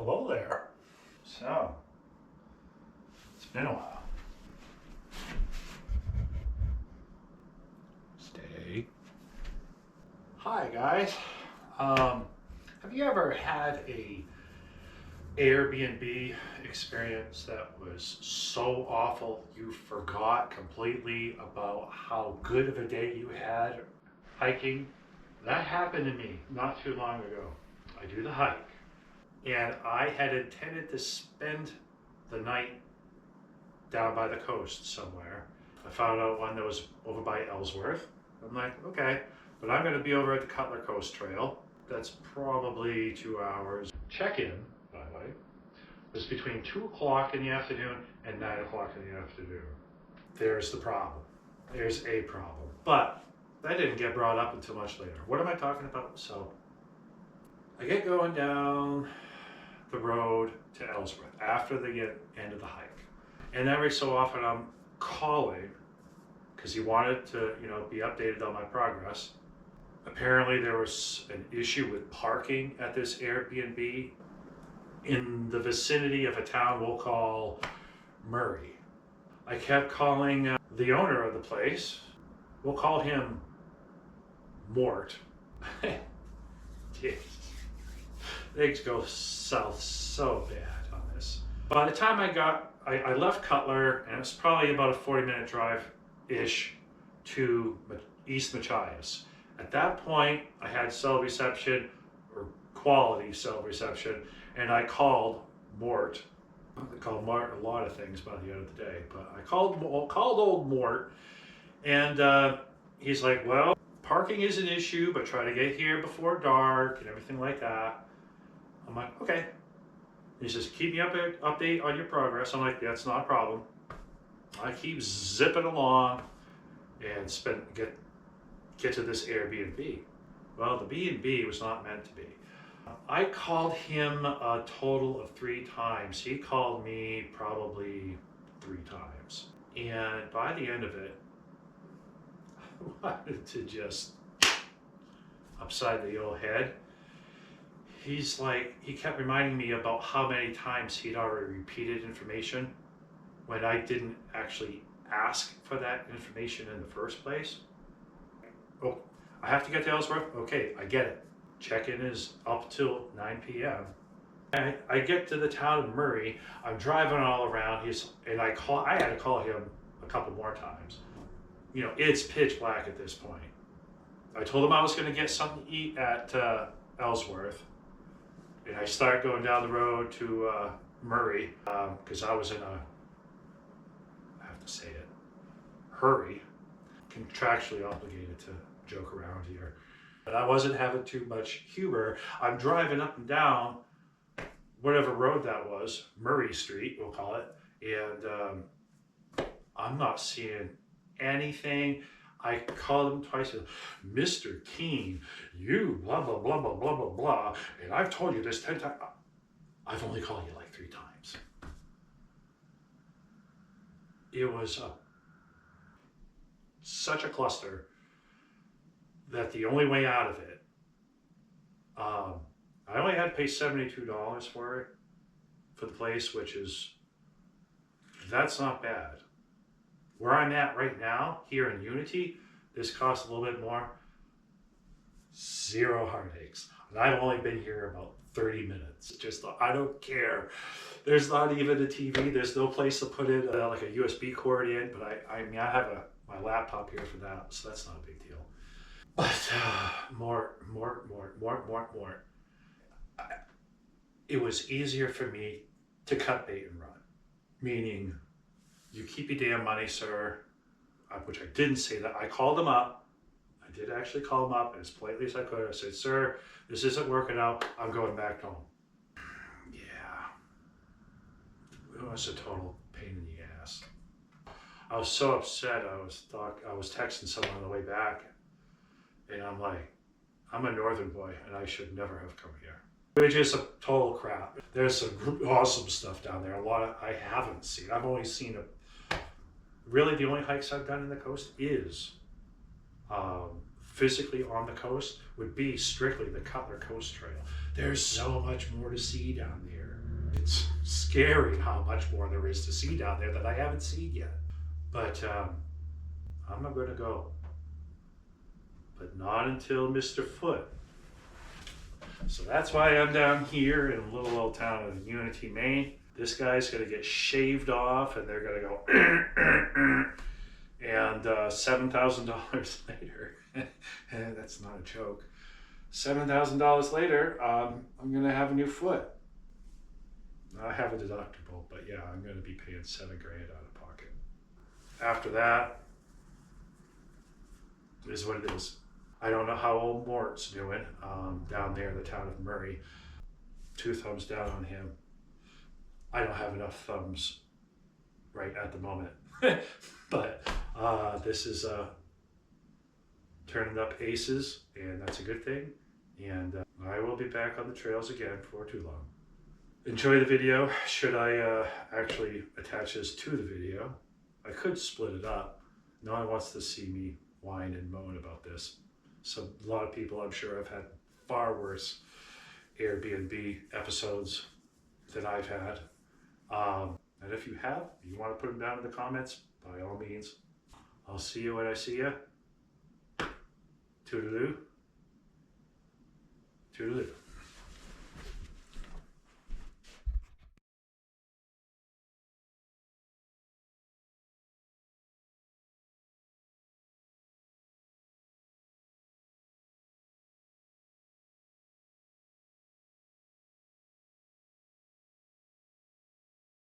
Hello there. So, it's been a while. Stay. Hi guys. Have you ever had a Airbnb experience that was so awful you forgot completely about how good of a day you had hiking? That happened to me not too long ago. I do the hike, and I had intended to spend the night down by the coast somewhere. I found out one that was over by Ellsworth. I'm like, okay, but I'm going to be over at the Cutler Coast Trail. That's probably 2 hours. Check-in, by the way, was between 2 o'clock in the afternoon and 9 o'clock in the afternoon. There's the problem. There's a problem. But that didn't get brought up until much later. What am I talking about? So I get going down the road to Ellsworth after the end of the hike. And every so often I'm calling because he wanted to, be updated on my progress. Apparently there was an issue with parking at this Airbnb in the vicinity of a town we'll call Murray. I kept calling the owner of the place. We'll call him Mort. Jeez. Things go south so bad on this. By the time I left Cutler, and it was probably about a 40-minute drive-ish to East Machias. At that point, I had cell reception, or quality cell reception, and I called Mort. I called Mort a lot of things by the end of the day, but I called old Mort, and he's like, well, parking is an issue, but try to get here before dark and everything like that. I'm like, okay. He says, keep me update on your progress. I'm like, that's not a problem. I keep zipping along and get to this Airbnb. Well, the B&B was not meant to be. I called him a total of 3 times. He called me probably 3 times. And by the end of it, I wanted to just upside the old head. He's like, he kept reminding me about how many times he'd already repeated information when I didn't actually ask for that information in the first place. Oh, I have to get to Ellsworth? Okay, I get it. Check-in is up till 9 p.m. I get to the town of Murray. I'm driving all around. I had to call him a couple more times. It's pitch black at this point. I told him I was going to get something to eat at Ellsworth. And I start going down the road to Murray because I was in I have to say it, hurry, contractually obligated to joke around here. But I wasn't having too much humor. I'm driving up and down whatever road that was, Murray Street, we'll call it, and I'm not seeing anything. I called him twice, Mr. Keene, you blah, blah, blah, blah, blah, blah, blah, and I've told you this 10 times. I've only called you like 3 times. It was such a cluster that the only way out of it, I only had to pay $72 for the place, that's not bad. Where I'm at right now, here in Unity, this costs a little bit more. 0 heartaches. And I've only been here about 30 minutes. I don't care. There's not even a TV. There's no place to put it, like a USB cord in. But I have my laptop here for that, so that's not a big deal. But more. It was easier for me to cut bait and run, meaning, you keep your damn money, sir, which I didn't say that. I called him up. I did actually call him up as politely as I could. I said, sir, this isn't working out. I'm going back home. Yeah. It was a total pain in the ass. I was so upset. I was texting someone on the way back, and I'm like, I'm a northern boy, and I should never have come here. It was just a total crap. There's some awesome stuff down there. A lot I haven't seen. I've only seen really the only hikes I've done in the coast is physically on the coast would be strictly the Cutler Coast Trail. There's so much more to see down there. It's scary how much more there is to see down there that I haven't seen yet. But I'm going to go. But not until Mr. Foot. So that's why I'm down here in little old town of Unity, Maine. This guy's going to get shaved off and they're going to go and $7,000 later, that's not a joke, $7,000 later, I'm going to have a new foot. I have a deductible, but yeah, I'm going to be paying $7,000 out of pocket. After that, is what it is. I don't know how old Mort's doing down there in the town of Murray. 2 thumbs down on him. I don't have enough thumbs right at the moment. But this is turning up aces, and that's a good thing. And I will be back on the trails again before too long. Enjoy the video. Should I actually attach this to the video? I could split it up. No one wants to see me whine and moan about this. So a lot of people, I'm sure, have had far worse Airbnb episodes than I've had. And if you have, you want to put them down in the comments, by all means. I'll see you when I see you. Toodaloo. Toodaloo.